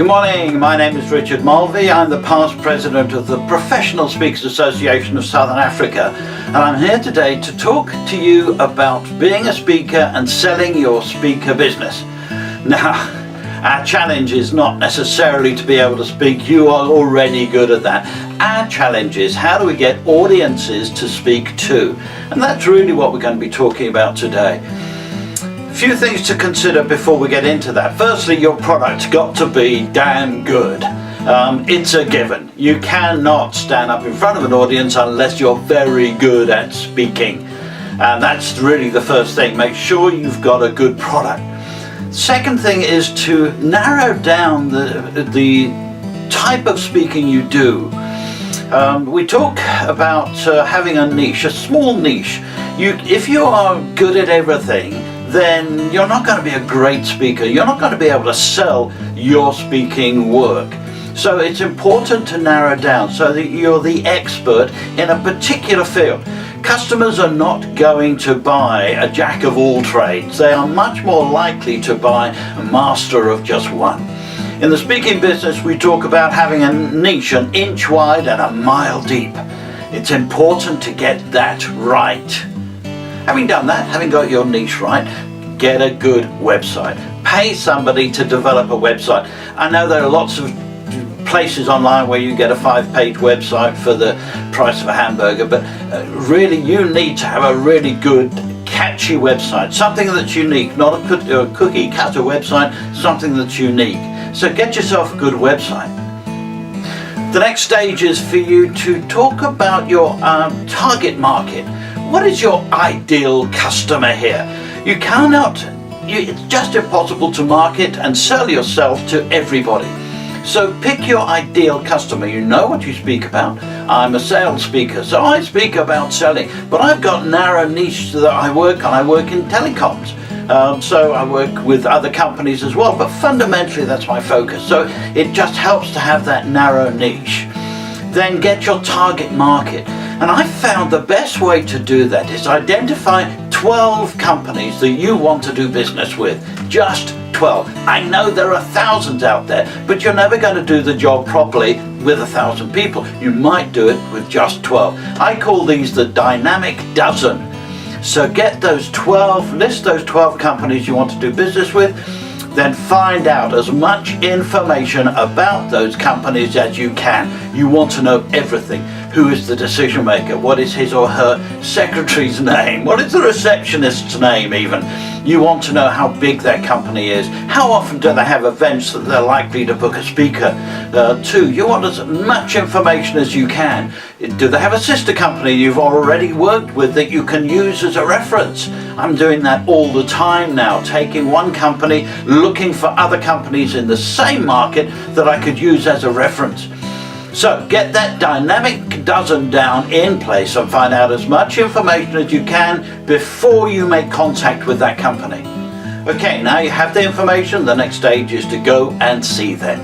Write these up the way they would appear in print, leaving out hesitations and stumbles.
Good morning, my name is Richard Mulvey. I'm the past president of the Professional Speakers Association of Southern Africa, and I'm here today to talk to you about being a speaker and selling your speaker business. Now, our challenge is not necessarily to be able to speak. You are already good at that. Our challenge is how do we get audiences to speak to? And that's really what we're going to be talking about today. A few things to consider before we get into that. Firstly, your product's got to be damn good. It's a given. You cannot stand up in front of an audience unless you're very good at speaking. And that's really the first thing. Make sure you've got a good product. Second thing is to narrow down the type of speaking you do. We talk about having a niche, a small niche. If you are good at everything, then you're not going to be a great speaker. You're not going to be able to sell your speaking work. So it's important to narrow down so that you're the expert in a particular field. Customers are not going to buy a jack of all trades. They are much more likely to buy a master of just one. In the speaking business, we talk about having a niche an inch wide and a mile deep. It's important to get that right. Having done that, having got your niche right, get a good website. Pay somebody to develop a website. I know there are lots of places online where you get a 5-page website for the price of a hamburger, but really you need to have a really good, catchy website. Something that's unique, not a cookie cutter website, something that's unique. So get yourself a good website. The next stage is for you to talk about your target market. What is your ideal customer here? It's just impossible to market and sell yourself to everybody. So pick your ideal customer. You know what you speak about. I'm a sales speaker, so I speak about selling, but I've got narrow niche that I work on. I work in telecoms. So I work with other companies as well, but fundamentally that's my focus. So it just helps to have that narrow niche. Then get your target market. And I found the best way to do that is identify 12 companies that you want to do business with. Just 12. I know there are thousands out there, but you're never going to do the job properly with 1,000 people. You might do it with just 12. I call these the dynamic dozen. So get those 12, list those 12 companies you want to do business with, then find out as much information about those companies as you can. You want to know everything. Who is the decision maker? What is his or her secretary's name? What is the receptionist's name even? You want to know how big that company is. How often do they have events that they're likely to book a speaker to? You want as much information as you can. Do they have a sister company you've already worked with that you can use as a reference? I'm doing that all the time now, taking one company, looking for other companies in the same market that I could use as a reference. So get that dynamic dozen down in place and find out as much information as you can before you make contact with that company. Okay, now you have the information. The next stage is to go and see them.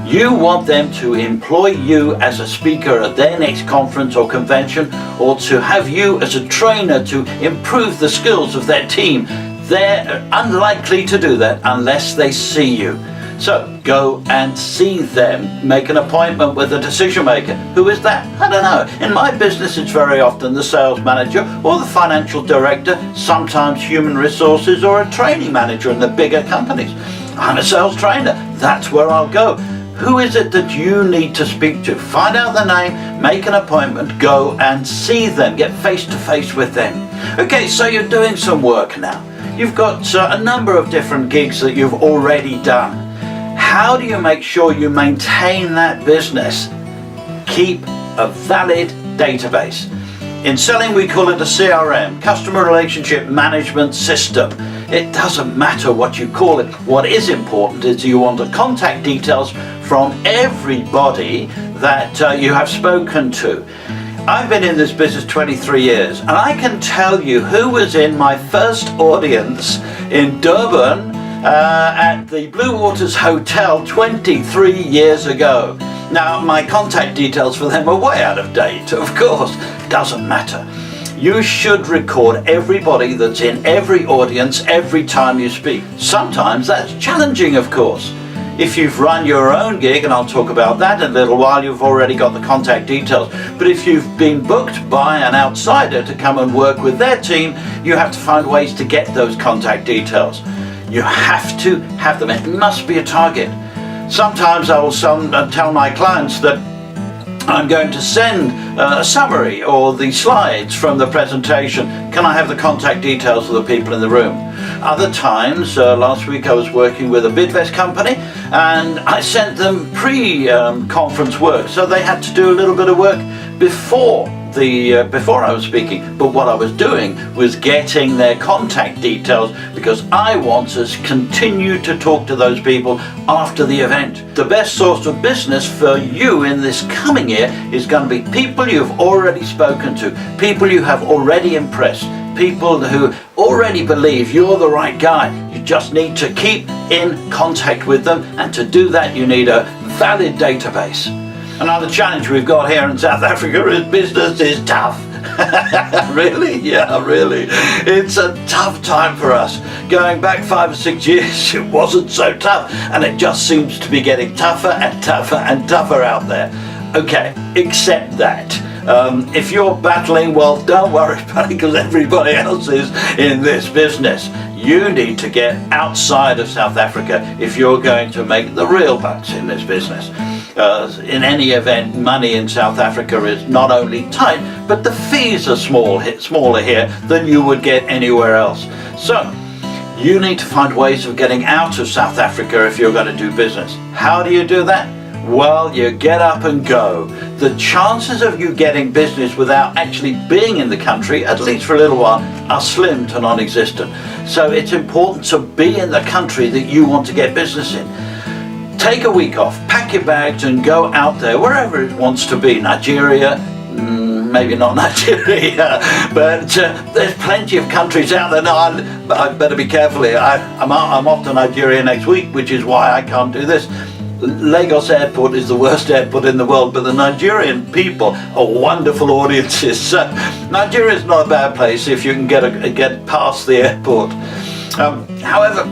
You want them to employ you as a speaker at their next conference or convention, or to have you as a trainer to improve the skills of their team. They're unlikely to do that unless they see you. So go and see them. Make an appointment with a decision maker. Who is that? I don't know. In my business, it's very often the sales manager or the financial director, sometimes human resources or a training manager in the bigger companies. I'm a sales trainer. That's where I'll go. Who is it that you need to speak to? Find out the name, make an appointment, go and see them. Get face to face with them. Okay, so you're doing some work now. You've got a number of different gigs that you've already done. How do you make sure you maintain that business? Keep a valid database. In selling, we call it a CRM, Customer Relationship Management System. It doesn't matter what you call it. What is important is you want the contact details from everybody that you have spoken to. I've been in this business 23 years, and I can tell you who was in my first audience in Durban at the Blue Waters Hotel 23 years ago. Now, my contact details for them are way out of date, of course. Doesn't matter. You should record everybody that's in every audience every time you speak. Sometimes that's challenging, of course. If you've run your own gig, and I'll talk about that in a little while, you've already got the contact details. But if you've been booked by an outsider to come and work with their team, you have to find ways to get those contact details. You have to have them. It must be a target. Sometimes I will tell my clients that I'm going to send a summary or the slides from the presentation. Can I have the contact details of the people in the room? Other times, last week I was working with a Bidvest company and I sent them pre-conference work, so they had to do a little bit of work before I was speaking. But what I was doing was getting their contact details, because I want to continue to talk to those people after the event. The best source of business for you in this coming year is going to be people you've already spoken to, people you have already impressed, people who already believe you're the right guy. You just need to keep in contact with them, and to do that you need a valid database. Another challenge we've got here in South Africa is business is tough. Really? Yeah, really. It's a tough time for us. Going back 5 or 6 years, it wasn't so tough, and it just seems to be getting tougher and tougher and tougher out there. Okay, accept that. If you're battling, well, don't worry about it, because everybody else is in this business. You need to get outside of South Africa if you're going to make the real bucks in this business. In any event, money in South Africa is not only tight, but the fees are smaller here than you would get anywhere else. So you need to find ways of getting out of South Africa if you're going to do business. How do you do that? Well, you get up and go. The chances of you getting business without actually being in the country, at least for a little while, are slim to non-existent. So it's important to be in the country that you want to get business in. Take a week off, pack your bags and go out there, wherever it wants to be. Nigeria, maybe not Nigeria, but there's plenty of countries out there. No, I better be careful here. I'm off to Nigeria next week, which is why I can't do this. Lagos airport is the worst airport in the world, but the Nigerian people are wonderful audiences. So Nigeria is not a bad place if you can get past the airport. However,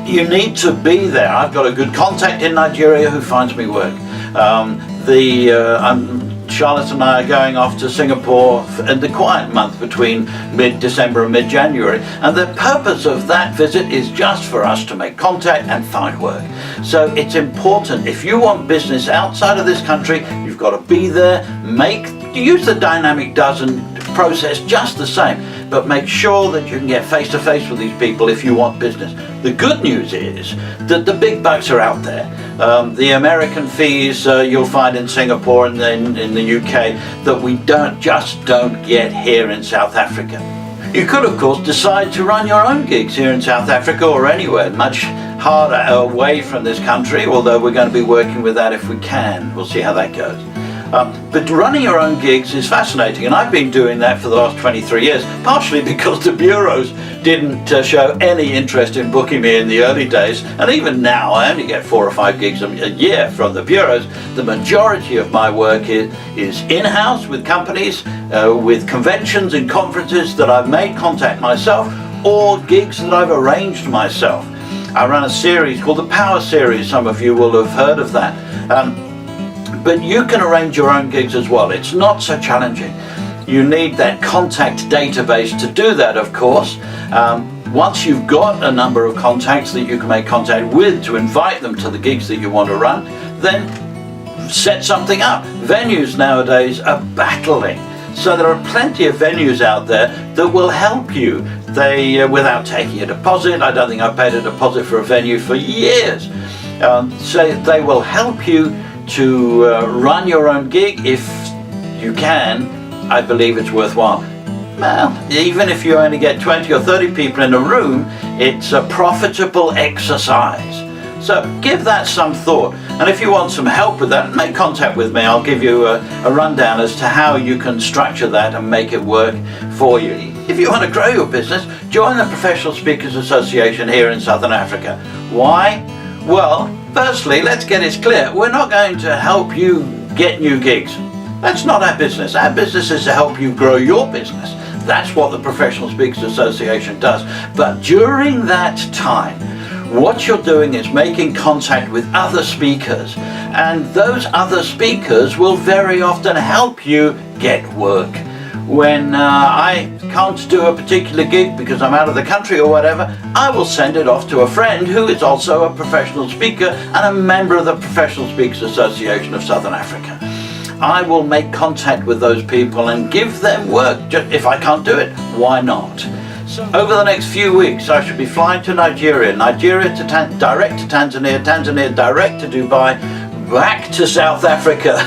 you need to be there. I've got a good contact in Nigeria who finds me work. Charlotte and I are going off to Singapore in the quiet month between mid-December and mid-January, and the purpose of that visit is just for us to make contact and find work. So it's important, if you want business outside of this country, you've got to be there. Use the dynamic dozen process just the same, but make sure that you can get face-to-face with these people if you want business. The good news is that the big bucks are out there. The American fees you'll find in Singapore and in the UK that we just don't get here in South Africa. You could, of course, decide to run your own gigs here in South Africa or anywhere, much harder away from this country, although we're going to be working with that if we can. We'll see how that goes. But running your own gigs is fascinating, and I've been doing that for the last 23 years, partially because the bureaus didn't show any interest in booking me in the early days, and even now I only get 4 or 5 gigs a year from the bureaus. The majority of my work is in-house with companies, with conventions and conferences that I've made contact myself, or gigs that I've arranged myself. I run a series called the Power Series. Some of you will have heard of that. But you can arrange your own gigs as well. It's not so challenging. You need that contact database to do that, of course. Once you've got a number of contacts that you can make contact with to invite them to the gigs that you want to run, then set something up. Venues nowadays are battling. So there are plenty of venues out there that will help you. They, without taking a deposit, I don't think I've paid a deposit for a venue for years. So they will help you to run your own gig if you can. I believe it's worthwhile. Well, even if you only get 20 or 30 people in a room, it's a profitable exercise. So give that some thought. And if you want some help with that, make contact with me. I'll give you a rundown as to how you can structure that and make it work for you. If you want to grow your business, join the Professional Speakers Association here in Southern Africa. Why? Well, firstly, let's get it clear. We're not going to help you get new gigs. That's not our business. Our business is to help you grow your business. That's what the Professional Speakers Association does. But during that time, what you're doing is making contact with other speakers, and those other speakers will very often help you get work. When I can't do a particular gig because I'm out of the country or whatever, I will send it off to a friend who is also a professional speaker and a member of the Professional Speakers Association of Southern Africa. I will make contact with those people and give them work. Just, if I can't do it, why not? So over the next few weeks, I should be flying to Nigeria, to direct to Tanzania, Tanzania direct to Dubai, back to South Africa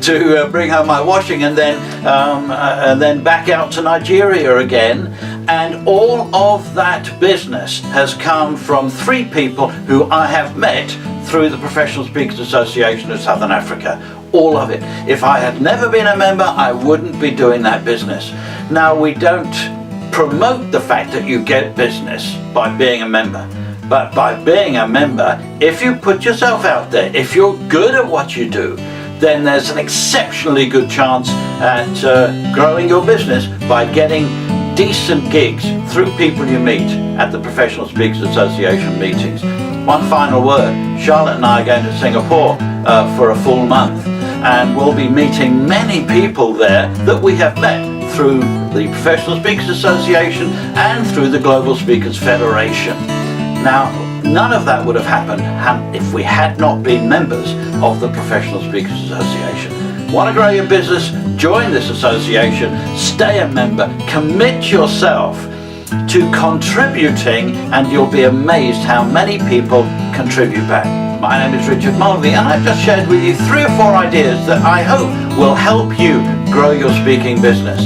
to bring home my washing, and then back out to Nigeria again. And all of that business has come from 3 people who I have met through the Professional Speakers Association of Southern Africa. All of it. If I had never been a member, I wouldn't be doing that business. Now, we don't promote the fact that you get business by being a member. But by being a member, if you put yourself out there, if you're good at what you do, then there's an exceptionally good chance at growing your business by getting decent gigs through people you meet at the Professional Speakers Association meetings. One final word, Charlotte and I are going to Singapore for a full month, and we'll be meeting many people there that we have met through the Professional Speakers Association and through the Global Speakers Federation. Now, none of that would have happened if we had not been members of the Professional Speakers Association. Want to grow your business? Join this association, stay a member, commit yourself to contributing, and you'll be amazed how many people contribute back. My name is Richard Mulvey, and I've just shared with you 3 or 4 ideas that I hope will help you grow your speaking business.